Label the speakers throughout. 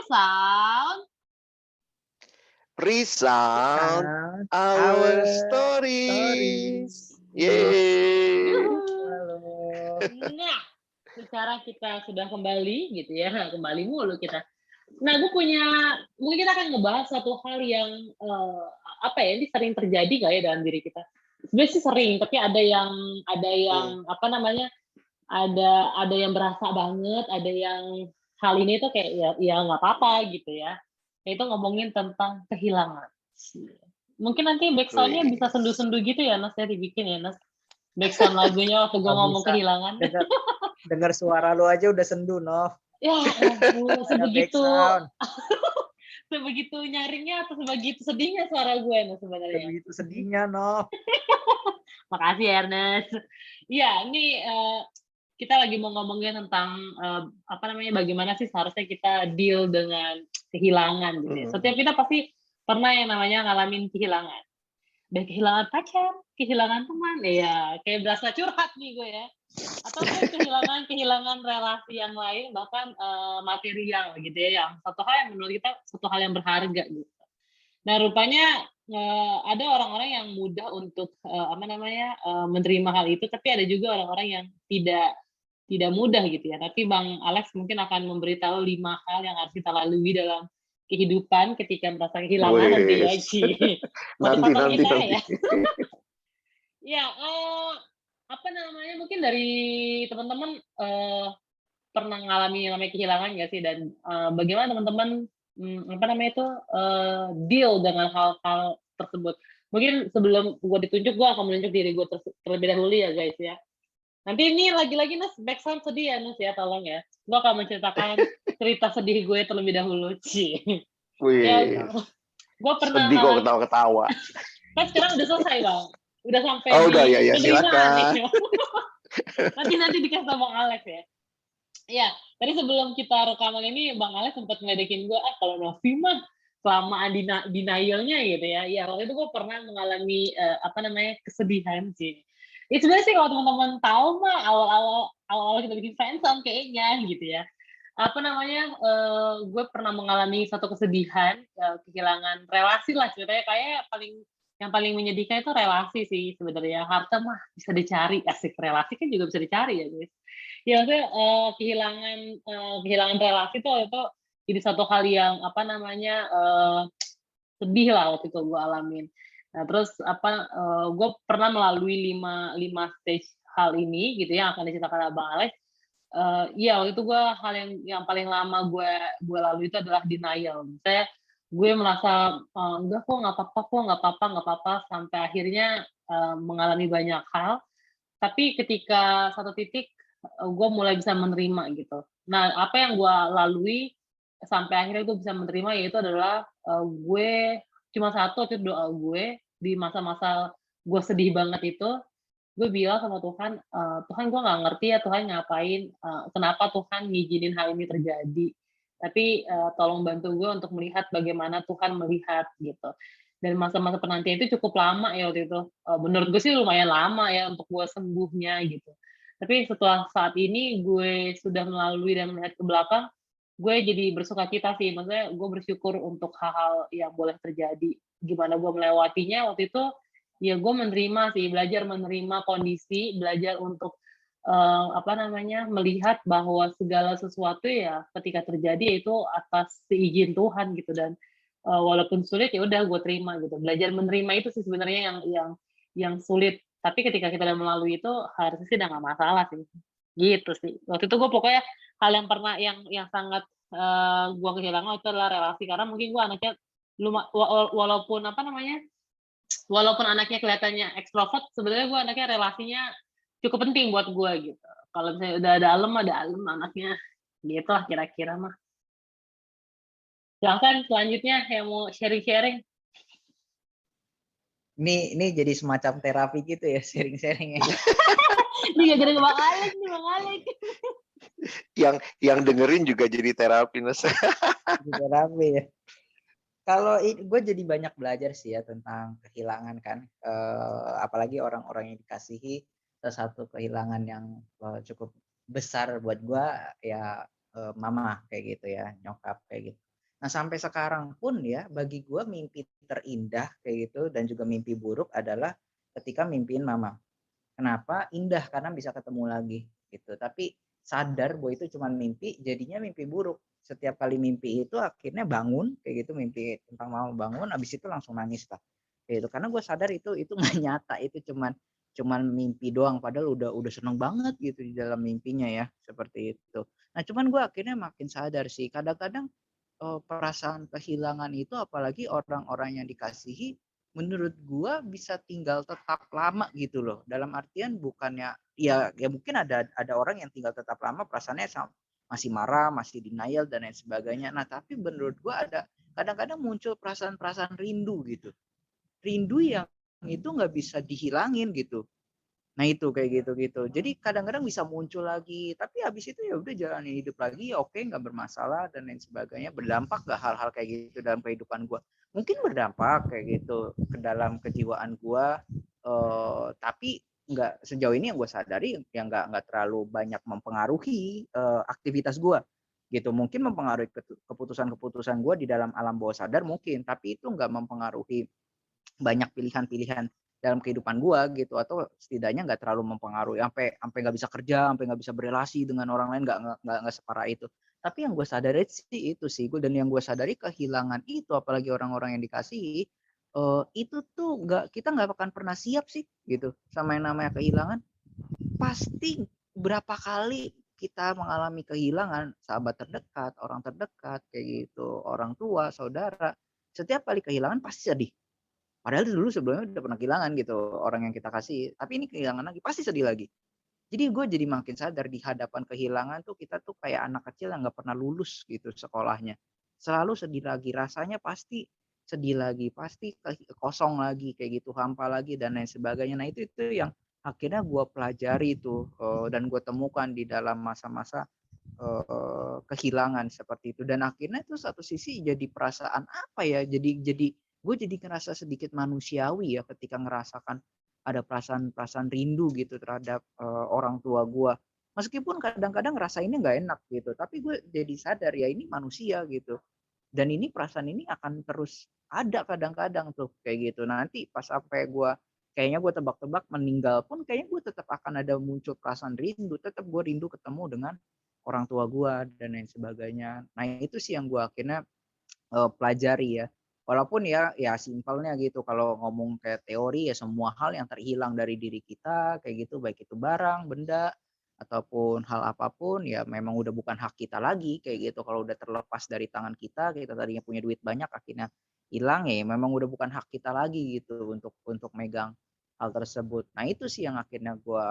Speaker 1: sound.
Speaker 2: Resound
Speaker 3: Sound
Speaker 2: our
Speaker 3: our
Speaker 2: stories.
Speaker 3: stories.
Speaker 2: Yeay.
Speaker 3: Halo.
Speaker 1: Nah, sekarang kita sudah kembali gitu ya, kembali mulu kita. Nah, mungkin kita akan ngebahas satu hal yang apa ya, ini sering terjadi nggak ya dalam diri kita? Sebenarnya sih sering, tapi ada yang apa namanya, ada yang berasa banget, ada yang hal ini tuh kayak ya nggak apa-apa gitu ya. Itu ngomongin tentang kehilangan. Mungkin nanti backsound-nya bisa sendu-sendu gitu ya, Nas, ya dibikin ya, Nas. Backsound lagunya waktu gue ngomong
Speaker 3: bisa.
Speaker 1: kehilangan.
Speaker 3: Dengar suara lu aja udah sendu, Nov.
Speaker 1: Ya ampun,
Speaker 3: Ada backsound.
Speaker 1: sebegitu nyaringnya atau sebegitu sedihnya suara gue Nas sebenarnya.
Speaker 3: Begitu sedihnya, Nov.
Speaker 1: Makasih Ernest. Iya, ini kita lagi mau ngomongin tentang apa namanya, bagaimana sih seharusnya kita deal dengan kehilangan gitu ya. Setiap kita pasti pernah yang namanya ngalamin kehilangan. Baik kehilangan pacar, kehilangan teman, ya kayak berasa curhat nih gue ya. Ataupun kehilangan relasi yang lain, bahkan material gitu ya, yang satu hal yang menurut kita satu hal yang berharga gitu. Nah, rupanya ada orang-orang yang mudah untuk menerima hal itu, tapi ada juga orang-orang yang tidak mudah gitu ya. Tapi Bang Alex mungkin akan memberitahu 5 hal yang harus kita lalui dalam kehidupan ketika merasa kehilangan nanti ya.
Speaker 2: Nanti.
Speaker 1: Ya. Ya, apa namanya, mungkin dari teman-teman pernah ngalami namanya kehilangan nggak sih, dan bagaimana teman-teman deal dengan hal-hal tersebut. Mungkin sebelum gue ditunjuk, gue akan menunjuk diri gue terlebih dahulu ya guys ya. Nanti ini lagi-lagi Nas, backsound sedih ya Nas ya, tolong ya. Gue akan menceritakan cerita sedih gue terlebih dahulu. Ya, gue pernah
Speaker 2: sedih kok ketawa-ketawa.
Speaker 1: Kan sekarang udah selesai Bang. Udah sampai
Speaker 2: udah ya silakan.
Speaker 1: Nanti dikasih sama Bang Alex ya. Ya, tadi sebelum kita rekaman ini Bang Alex sempat ngeledekin gue, kalau Novi mah kelamaan denialnya gitu ya. Ya, waktu itu gue pernah mengalami kesedihan sih. Ya sebenarnya sih kalau teman-teman tahu mah awal-awal kita bikin fansound kayaknya gitu ya. Gue pernah mengalami satu kesedihan, kehilangan relasi lah ceritanya, kayak yang paling menyedihkan itu relasi sih sebenarnya. Harta mah bisa dicari, asik, relasi kan juga bisa dicari ya guys. Ya maksudnya kehilangan relasi itu jadi satu hal yang sedih lah waktu itu gue alamin. Nah terus gue pernah melalui 5 stage hal ini gitu ya, yang akan diceritakan Abang Alex. Iya waktu itu gue hal yang paling lama gue lalui itu adalah denial. Saya gue merasa enggak kok, nggak apa-apa, sampai akhirnya mengalami banyak hal. Tapi ketika satu titik gue mulai bisa menerima gitu. Nah apa yang gue lalui sampai akhirnya gue bisa menerima yaitu adalah gue cuma satu itu doa gue di masa-masa gue sedih banget itu. Gue bilang sama Tuhan, Tuhan gue nggak ngerti ya Tuhan ngapain, kenapa Tuhan ngizinin hal ini terjadi. Tapi tolong bantu gue untuk melihat bagaimana Tuhan melihat gitu. Dan masa-masa penantian itu cukup lama ya waktu itu. Menurut gue sih lumayan lama ya untuk gue sembuhnya gitu. Tapi setelah saat ini gue sudah melalui dan melihat ke belakang, gue jadi bersukacita sih. Maksudnya gue bersyukur untuk hal-hal yang boleh terjadi. Gimana gue melewatinya waktu itu, ya gue menerima sih, belajar menerima kondisi, belajar untuk melihat bahwa segala sesuatu ya ketika terjadi itu atas seizin Tuhan gitu. Dan walaupun sulit ya udah gue terima gitu. Belajar menerima itu sih sebenarnya yang sulit. Tapi ketika kita udah melalui itu harusnya sih udah nggak masalah sih. Gitu sih. Waktu itu gue pokoknya hal yang pernah yang sangat gue kehilangan itu adalah relasi, karena mungkin gue anaknya walaupun anaknya kelihatannya ekstrovert, sebenarnya gue anaknya relasinya cukup penting buat gue gitu. Kalau misalnya udah ada alem anaknya, gitu lah kira-kira mah. Silahkan selanjutnya yang mau sharing-sharing.
Speaker 3: Ini jadi semacam terapi gitu ya, sharing-sharingnya.
Speaker 1: Ini gara-gara Bang Alex nih, Bang Alex.
Speaker 2: Yang dengerin juga jadi terapi, Nes.
Speaker 3: Terapi ya. Kalau gue jadi banyak belajar sih ya tentang kehilangan kan, apalagi orang-orang yang dikasihi. Salah satu kehilangan yang cukup besar buat gue ya mama kayak gitu ya, nyokap kayak gitu. Nah sampai sekarang pun ya bagi gue mimpi terindah kayak gitu dan juga mimpi buruk adalah ketika mimpiin mama. Kenapa? Indah karena bisa ketemu lagi gitu. Tapi sadar bahwa itu cuma mimpi, jadinya mimpi buruk. Setiap kali mimpi itu akhirnya bangun kayak gitu, mimpi tentang mama bangun, habis itu langsung nangis lah. Kayak gitu. Karena gue sadar itu nggak nyata, itu cuman mimpi doang. Padahal udah seneng banget gitu di dalam mimpinya ya, seperti itu. Nah cuman gue akhirnya makin sadar sih. Kadang-kadang perasaan kehilangan itu apalagi orang-orang yang dikasihi menurut gua bisa tinggal tetap lama gitu loh. Dalam artian bukannya ya mungkin ada orang yang tinggal tetap lama perasaannya masih marah, masih denial dan lain sebagainya. Nah, tapi menurut gua ada kadang-kadang muncul perasaan-perasaan rindu gitu. Rindu yang itu nggak bisa dihilangin gitu. Nah itu kayak gitu-gitu. Jadi kadang-kadang bisa muncul lagi, tapi habis itu ya udah jalanin hidup lagi, ya oke nggak bermasalah dan lain sebagainya. Berdampak nggak hal-hal kayak gitu dalam kehidupan gue? Mungkin berdampak kayak gitu ke dalam kejiwaan gue, tapi nggak sejauh ini yang gue sadari yang nggak terlalu banyak mempengaruhi aktivitas gue gitu. Mungkin mempengaruhi keputusan-keputusan gue di dalam alam bawah sadar mungkin, tapi itu nggak mempengaruhi banyak pilihan-pilihan dalam kehidupan gua gitu, atau setidaknya nggak terlalu mempengaruhi sampai nggak bisa kerja, sampai nggak bisa berelasi dengan orang lain, nggak separah itu. Tapi yang gue sadari sih itu sih gue, dan yang gue sadari kehilangan itu apalagi orang-orang yang dikasihi itu tuh kita nggak akan pernah siap sih gitu sama yang namanya kehilangan. Pasti berapa kali kita mengalami kehilangan sahabat terdekat, orang terdekat kayak gitu, orang tua, saudara. Setiap kali kehilangan pasti sedih. Padahal dulu sebelumnya udah pernah kehilangan gitu orang yang kita kasih, tapi ini kehilangan lagi pasti sedih lagi. Jadi gue jadi makin sadar di hadapan kehilangan tuh kita tuh kayak anak kecil yang nggak pernah lulus gitu sekolahnya. Selalu sedih lagi, rasanya pasti sedih lagi, pasti kosong lagi kayak gitu, hampa lagi dan lain sebagainya. Nah itu yang akhirnya gue pelajari tuh dan gue temukan di dalam masa-masa kehilangan seperti itu, dan akhirnya itu satu sisi jadi perasaan apa ya, jadi gue jadi ngerasa sedikit manusiawi ya ketika ngerasakan ada perasaan rindu gitu terhadap orang tua gue, meskipun kadang-kadang ngerasainnya nggak enak gitu, tapi gue jadi sadar ya ini manusia gitu, dan ini perasaan ini akan terus ada kadang-kadang tuh kayak gitu. Nanti pas sampai gue kayaknya gue tebak-tebak meninggal pun kayaknya gue tetap akan ada muncul perasaan rindu, tetap gue rindu ketemu dengan orang tua gue dan lain sebagainya. Nah itu sih yang gue akhirnya pelajari ya. Walaupun ya simpelnya gitu, kalau ngomong kayak teori ya semua hal yang terhilang dari diri kita kayak gitu, baik itu barang, benda ataupun hal apapun ya memang udah bukan hak kita lagi kayak gitu. Kalau udah terlepas dari tangan kita tadinya punya duit banyak akhirnya hilang ya memang udah bukan hak kita lagi gitu untuk megang hal tersebut. Nah itu sih yang akhirnya gue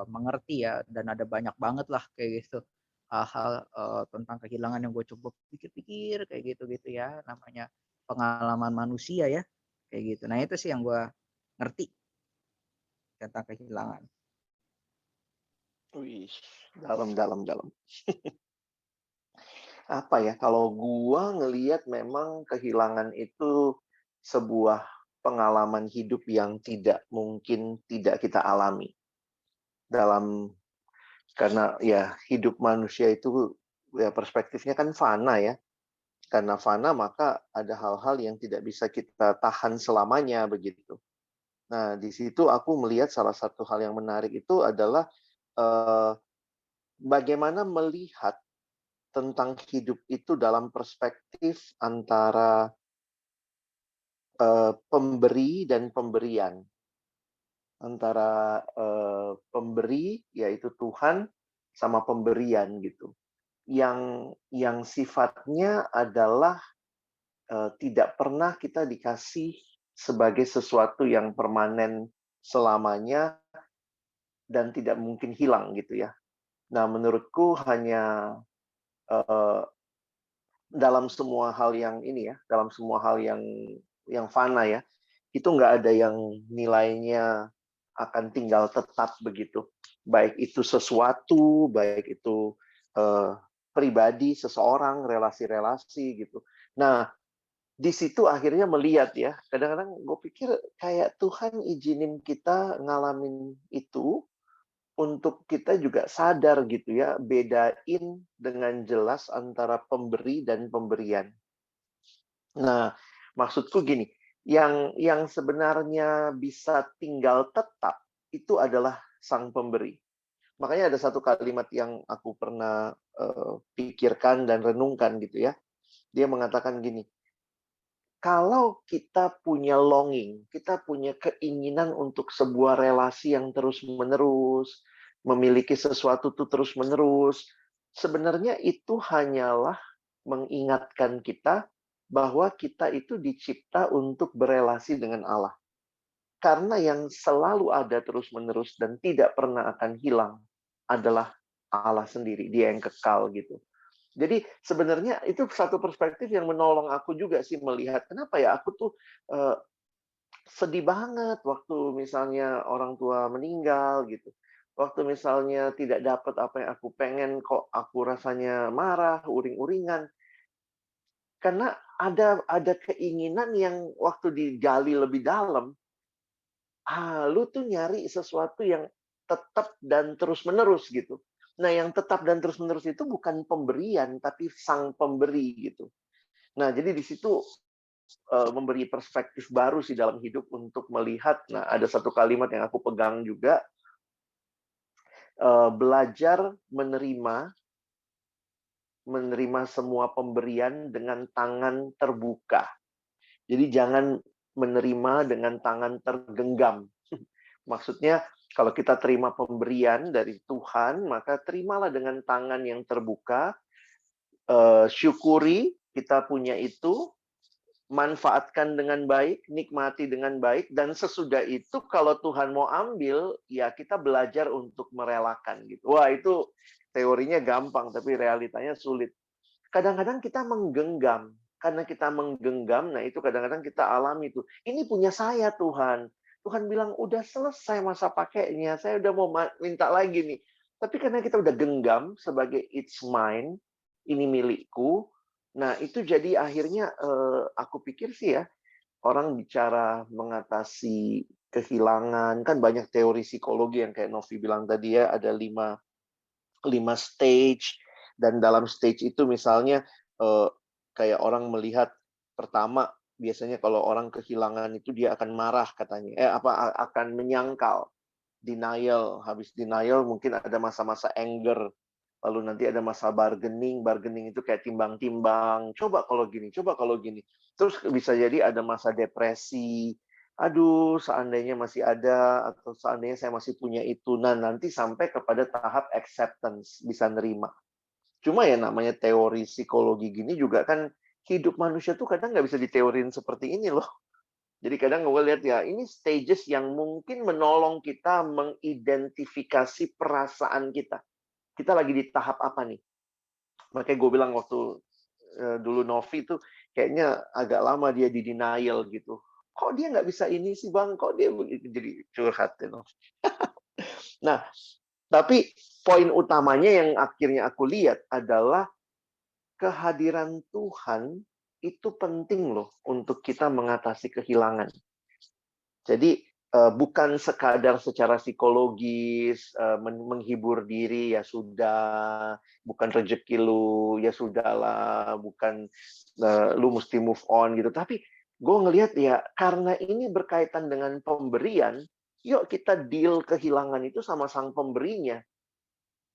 Speaker 3: mengerti ya, dan ada banyak banget lah kayak gitu hal-hal tentang kehilangan yang gue coba pikir-pikir kayak gitu-gitu ya, namanya pengalaman manusia ya kayak gitu. Nah itu sih yang gue ngerti tentang kehilangan.
Speaker 2: Wih, dalam. Apa ya, kalau gua ngelihat memang kehilangan itu sebuah pengalaman hidup yang tidak mungkin tidak kita alami. Karena ya hidup manusia itu ya perspektifnya kan fana ya. Karena fana maka ada hal-hal yang tidak bisa kita tahan selamanya begitu. Nah, di situ aku melihat salah satu hal yang menarik itu adalah eh, bagaimana melihat tentang hidup itu dalam perspektif antara pemberi dan pemberian. Antara pemberi, yaitu Tuhan, sama pemberian gitu. Yang sifatnya adalah tidak pernah kita dikasih sebagai sesuatu yang permanen selamanya dan tidak mungkin hilang gitu ya. Nah, menurutku hanya dalam semua hal yang ini ya, dalam semua hal yang fana ya, itu nggak ada yang nilainya akan tinggal tetap begitu. Baik itu sesuatu, baik itu pribadi, seseorang, relasi-relasi gitu. Nah, di situ akhirnya melihat ya, kadang-kadang gue pikir kayak Tuhan izinin kita ngalamin itu untuk kita juga sadar gitu ya, bedain dengan jelas antara pemberi dan pemberian. Nah, maksudku gini, yang sebenarnya bisa tinggal tetap itu adalah Sang Pemberi. Makanya ada satu kalimat yang aku pernah pikirkan dan renungkan gitu ya. Dia mengatakan gini, kalau kita punya longing, kita punya keinginan untuk sebuah relasi yang terus-menerus, memiliki sesuatu itu terus-menerus, sebenarnya itu hanyalah mengingatkan kita bahwa kita itu dicipta untuk berelasi dengan Allah. Karena yang selalu ada terus-menerus dan tidak pernah akan hilang adalah Allah sendiri, Dia yang kekal gitu. Jadi sebenarnya itu satu perspektif yang menolong aku juga sih melihat kenapa ya aku tuh sedih banget waktu misalnya orang tua meninggal gitu. Waktu misalnya tidak dapat apa yang aku pengen, kok aku rasanya marah, uring-uringan. Karena ada keinginan yang waktu digali lebih dalam, lu tuh nyari sesuatu yang tetap dan terus-menerus gitu. Nah, yang tetap dan terus-menerus itu bukan pemberian, tapi Sang Pemberi gitu. Nah, jadi di situ memberi perspektif baru sih dalam hidup untuk melihat. Nah, ada satu kalimat yang aku pegang juga, belajar menerima semua pemberian dengan tangan terbuka. Jadi jangan menerima dengan tangan tergenggam. Maksudnya kalau kita terima pemberian dari Tuhan, maka terimalah dengan tangan yang terbuka, syukuri kita punya itu, manfaatkan dengan baik, nikmati dengan baik, dan sesudah itu kalau Tuhan mau ambil, ya kita belajar untuk merelakan gitu. Wah, itu teorinya gampang, tapi realitanya sulit. Kadang-kadang kita menggenggam. Karena kita menggenggam, nah itu kadang-kadang kita alami tuh. Ini punya saya Tuhan. Tuhan bilang, udah selesai masa pakainya, saya udah mau minta lagi nih. Tapi karena kita udah genggam sebagai it's mine, ini milikku, nah itu jadi akhirnya aku pikir sih ya, orang bicara mengatasi kehilangan, kan banyak teori psikologi yang kayak Novi bilang tadi ya, ada 5 stage, dan dalam stage itu misalnya kayak orang melihat pertama biasanya kalau orang kehilangan itu dia akan marah katanya, akan menyangkal, denial, habis denial mungkin ada masa-masa anger, lalu nanti ada masa bargaining itu kayak timbang-timbang, coba kalau gini, terus bisa jadi ada masa depresi, aduh seandainya masih ada, atau seandainya saya masih punya itu, nah nanti sampai kepada tahap acceptance, bisa nerima. Cuma ya namanya teori psikologi gini juga kan, hidup manusia tuh kadang nggak bisa diteorin seperti ini loh. Jadi kadang gue lihat ya, ini stages yang mungkin menolong kita mengidentifikasi perasaan kita. Kita lagi di tahap apa nih? Makanya gue bilang waktu dulu Novi tuh kayaknya agak lama dia di denial gitu. Kok dia nggak bisa ini sih Bang? Kok dia begitu? Jadi curhat ya Novi. Nah, tapi poin utamanya yang akhirnya aku lihat adalah kehadiran Tuhan itu penting loh untuk kita mengatasi kehilangan. Jadi bukan sekadar secara psikologis menghibur diri ya sudah, bukan rezeki lu ya sudahlah, bukan lu mesti move on gitu. Tapi gue ngelihat ya karena ini berkaitan dengan pemberian, yuk kita deal kehilangan itu sama sang pemberinya.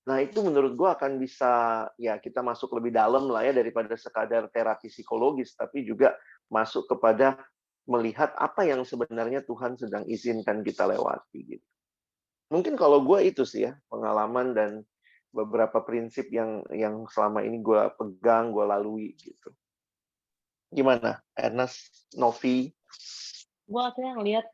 Speaker 2: Nah itu menurut gue akan bisa ya kita masuk lebih dalam lah ya daripada sekadar terapi psikologis, tapi juga masuk kepada melihat apa yang sebenarnya Tuhan sedang izinkan kita lewati gitu. Mungkin kalau gue itu sih ya pengalaman dan beberapa prinsip yang selama ini gue pegang, gue lalui gitu. Gimana, Ernest, Novi?
Speaker 1: Gue akhirnya ngelihat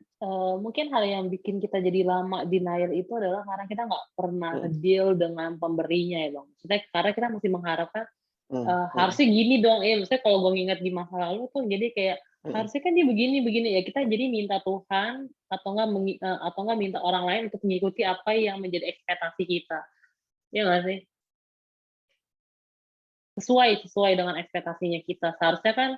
Speaker 1: mungkin hal yang bikin kita jadi lama denial itu adalah karena kita nggak pernah deal dengan pemberinya ya Bang. Maksudnya karena kita masih mengharapkan harusnya gini dong, maksudnya kalau gue nginget di masa lalu tuh jadi kayak harusnya kan dia begini ya, kita jadi minta Tuhan atau enggak minta orang lain untuk mengikuti apa yang menjadi ekspektasi kita. Iya nggak sih? Sesuai dengan ekspektasinya kita. Seharusnya kan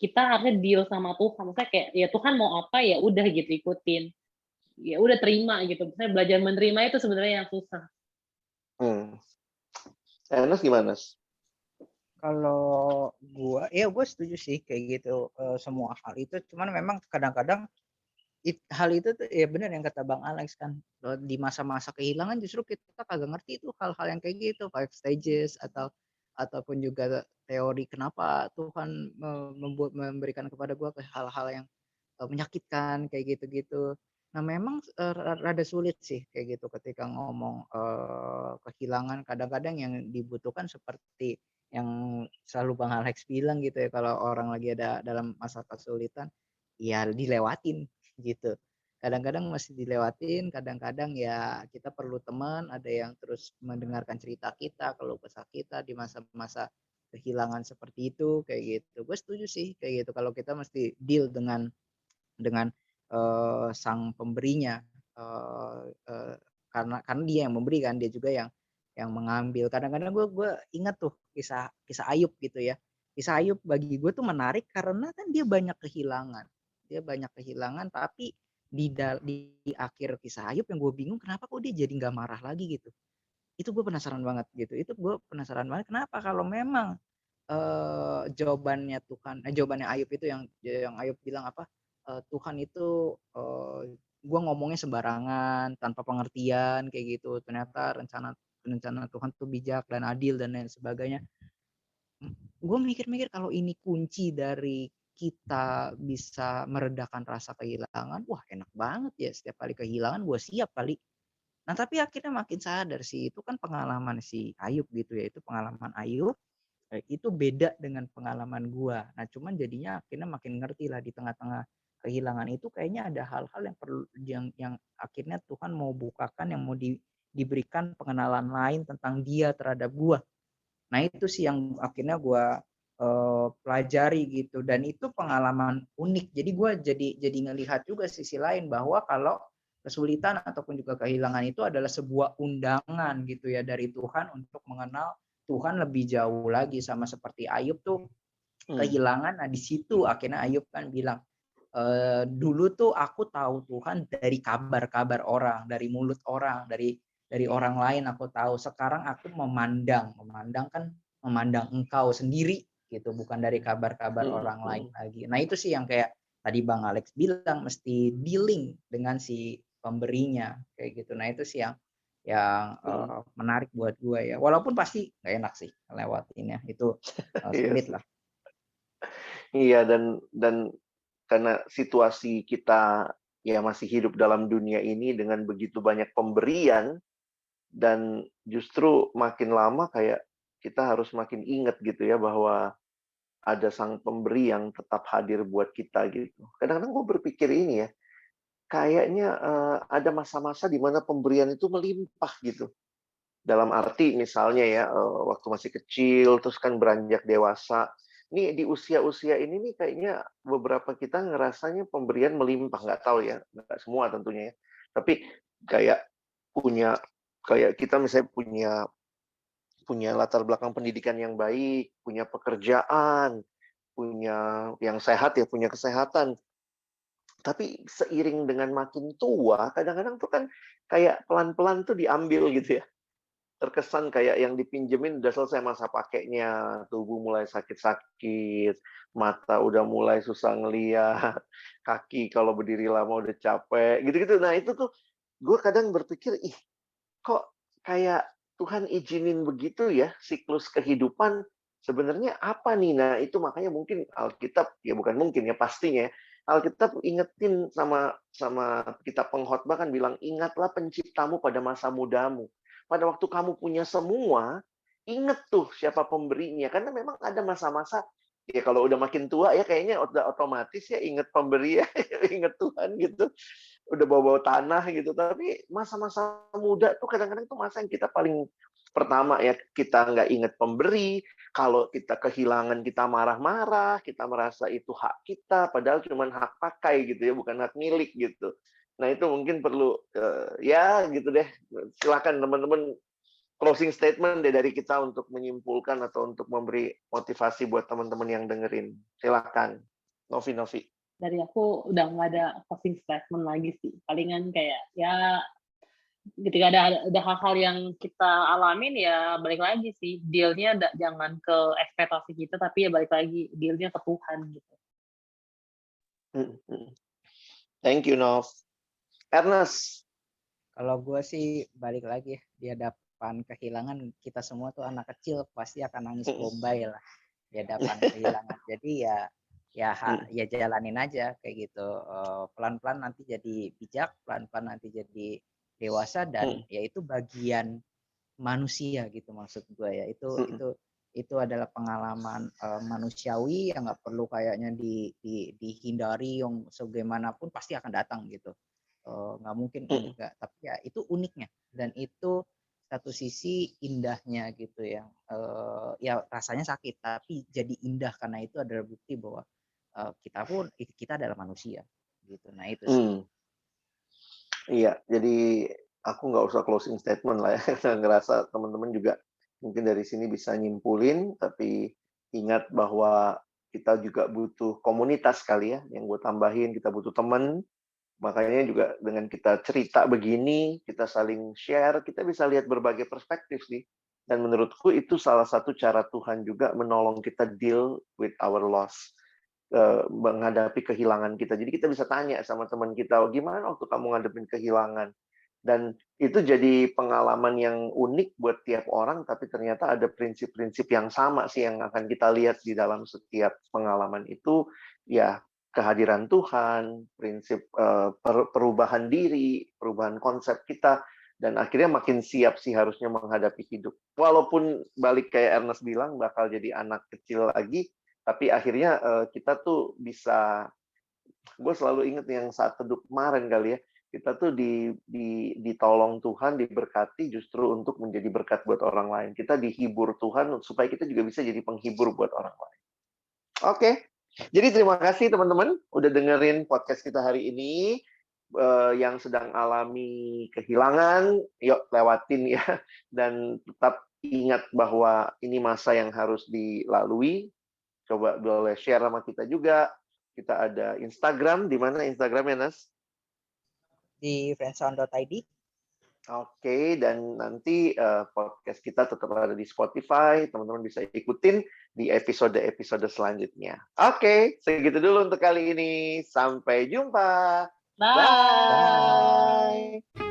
Speaker 1: kita harusnya deal sama Tuhan. Maksudnya kayak ya Tuhan mau apa ya udah gitu ikutin. Ya udah terima gitu. Maksudnya belajar menerima itu sebenarnya yang susah.
Speaker 2: Ernest gimana?
Speaker 3: Kalau gue setuju sih kayak gitu, semua hal itu. Cuman memang kadang-kadang hal itu tuh ya benar yang kata Bang Alex kan, di masa-masa kehilangan justru kita kagak ngerti itu hal-hal yang kayak gitu, 5 stages ataupun juga teori kenapa Tuhan memberikan kepada gua hal-hal yang menyakitkan kayak gitu-gitu. Nah memang rada sulit sih kayak gitu ketika ngomong kehilangan, kadang-kadang yang dibutuhkan seperti yang selalu Bang Alex bilang gitu ya, kalau orang lagi ada dalam masa kesulitan ya dilewatin gitu. Kadang-kadang masih dilewatin, kadang-kadang ya kita perlu teman, ada yang terus mendengarkan cerita kita, keluh kesah kita di masa-masa kehilangan seperti itu kayak gitu. Gue setuju sih kayak gitu, kalau kita mesti deal dengan sang pemberinya, karena dia yang memberi kan, dia juga yang mengambil. Kadang-kadang gue ingat tuh kisah Ayub gitu ya. Kisah Ayub bagi gue tuh menarik karena kan dia banyak kehilangan, tapi di akhir kisah Ayub yang gue bingung kenapa kok dia jadi nggak marah lagi gitu. Itu gue penasaran banget gitu. Itu gue penasaran banget kenapa kalau memang jawabannya Ayub itu yang Ayub bilang apa, Tuhan itu gue ngomongnya sembarangan tanpa pengertian kayak gitu, ternyata rencana Tuhan tuh bijak dan adil dan lain sebagainya. Gue mikir-mikir kalau ini kunci dari kita bisa meredakan rasa kehilangan, wah enak banget ya, setiap kali kehilangan gue siap kali. Nah tapi akhirnya makin sadar sih, itu kan pengalaman si Ayub gitu ya, itu pengalaman Ayub, itu beda dengan pengalaman gua. Nah, cuman jadinya akhirnya makin ngerti lah di tengah-tengah kehilangan itu kayaknya ada hal-hal yang perlu yang akhirnya Tuhan mau bukakan, yang mau diberikan pengenalan lain tentang Dia terhadap gua. Nah, itu sih yang akhirnya gua pelajari gitu, dan itu pengalaman unik. Jadi gua jadi ngelihat juga sisi lain bahwa kalau kesulitan ataupun juga kehilangan itu adalah sebuah undangan gitu ya dari Tuhan untuk mengenal Tuhan lebih jauh lagi, sama seperti Ayub tuh kehilangan. Nah di situ akhirnya Ayub kan bilang, dulu tuh aku tahu Tuhan dari kabar-kabar orang, dari mulut orang, dari orang lain aku tahu. Sekarang aku memandang kan memandang Engkau sendiri gitu, bukan dari kabar-kabar orang lain lagi. Nah itu sih yang kayak tadi Bang Alex bilang, mesti dealing dengan si pemberinya kayak gitu. Nah itu sih yang menarik buat gue ya, walaupun pasti nggak enak sih lewatinnya itu, sulit lah.
Speaker 2: Iya, dan karena situasi kita ya masih hidup dalam dunia ini dengan begitu banyak pemberian, dan justru makin lama kayak kita harus makin ingat gitu ya bahwa ada sang pemberi yang tetap hadir buat kita gitu. Kadang-kadang gue berpikir ini ya, kayaknya ada masa-masa di mana pemberian itu melimpah gitu. Dalam arti misalnya ya, waktu masih kecil, terus kan beranjak dewasa. Nih di usia-usia ini nih kayaknya beberapa kita ngerasanya pemberian melimpah, nggak tahu ya, nggak semua tentunya ya. Tapi kayak punya, kayak kita misalnya punya latar belakang pendidikan yang baik, punya pekerjaan, punya yang sehat ya, punya kesehatan. Tapi seiring dengan makin tua, kadang-kadang tuh kan kayak pelan-pelan tuh diambil gitu ya. Terkesan kayak yang dipinjemin udah selesai masa pakainya, tubuh mulai sakit-sakit, mata udah mulai susah ngeliat, kaki kalau berdiri lama udah capek, gitu-gitu. Nah itu tuh gue kadang berpikir, ih kok kayak Tuhan izinin begitu ya siklus kehidupan, sebenarnya apa nih? Nah itu makanya mungkin Alkitab, ya bukan mungkin ya pastinya, Alkitab ingetin sama sama kitab pengkhotbah kan bilang, ingatlah penciptamu pada masa mudamu. Pada waktu kamu punya semua, inget tuh siapa pemberinya. Karena memang ada masa-masa, ya kalau udah makin tua ya kayaknya udah otomatis ya inget pemberi ya, inget Tuhan gitu. Udah bawa-bawa tanah gitu. Tapi masa-masa muda tuh kadang-kadang tuh masa yang kita paling pertama ya, kita nggak inget pemberi. Kalau kita kehilangan, kita marah-marah, kita merasa itu hak kita, padahal cuma hak pakai gitu ya, bukan hak milik gitu. Nah itu mungkin perlu, ya gitu deh, silakan teman-teman closing statement deh dari kita untuk menyimpulkan atau untuk memberi motivasi buat teman-teman yang dengerin. Silakan, Novi.
Speaker 1: Dari aku udah nggak ada closing statement lagi sih. Palingan kayak ya ketika ada hal-hal yang kita alamin ya balik lagi sih, deal-nya jangan ke ekspektasi kita, tapi ya balik lagi, deal-nya ke Tuhan gitu.
Speaker 2: Thank you, Nov. Ernest.
Speaker 3: Kalau gue sih balik lagi di hadapan kehilangan, kita semua tuh anak kecil pasti akan nangis bombay lah di hadapan kehilangan. Jadi ya jalanin aja kayak gitu. Pelan-pelan nanti jadi bijak, pelan-pelan nanti jadi dewasa, dan ya itu bagian manusia gitu maksud gue ya. Itu adalah pengalaman manusiawi yang nggak perlu kayaknya dihindari, yang sebagaimanapun pasti akan datang gitu. Nggak mungkin enggak, tapi ya itu uniknya, dan itu satu sisi indahnya gitu ya. Ya rasanya sakit tapi jadi indah, karena itu adalah bukti bahwa kita adalah manusia gitu. Nah itu sih.
Speaker 2: Iya, jadi aku nggak usah closing statement lah ya, karena ngerasa teman-teman juga mungkin dari sini bisa nyimpulin, tapi ingat bahwa kita juga butuh komunitas kali ya, yang gue tambahin, kita butuh teman. Makanya juga dengan kita cerita begini, kita saling share, kita bisa lihat berbagai perspektif sih. Dan menurutku itu salah satu cara Tuhan juga menolong kita deal with our loss, menghadapi kehilangan kita. Jadi kita bisa tanya sama teman kita, gimana waktu kamu ngadepin kehilangan? Dan itu jadi pengalaman yang unik buat tiap orang, tapi ternyata ada prinsip-prinsip yang sama sih yang akan kita lihat di dalam setiap pengalaman itu, ya kehadiran Tuhan, prinsip perubahan diri, perubahan konsep kita, dan akhirnya makin siap sih harusnya menghadapi hidup. Walaupun balik kayak Ernest bilang, bakal jadi anak kecil lagi, tapi akhirnya kita tuh bisa, gue selalu inget yang saat teduh kemarin kali ya, kita tuh ditolong Tuhan, diberkati justru untuk menjadi berkat buat orang lain. Kita dihibur Tuhan supaya kita juga bisa jadi penghibur buat orang lain. Oke. Jadi terima kasih teman-teman udah dengerin podcast kita hari ini. Yang sedang alami kehilangan, yuk lewatin ya. Dan tetap ingat bahwa ini masa yang harus dilalui. Coba boleh share sama kita juga. Kita ada Instagram. Di mana Instagramnya, Nas?
Speaker 3: Di friendzone.id.
Speaker 2: Oke, dan nanti podcast kita tetap ada di Spotify. Teman-teman bisa ikutin di episode-episode selanjutnya. Oke, segitu dulu untuk kali ini. Sampai jumpa.
Speaker 1: Bye.
Speaker 2: Bye.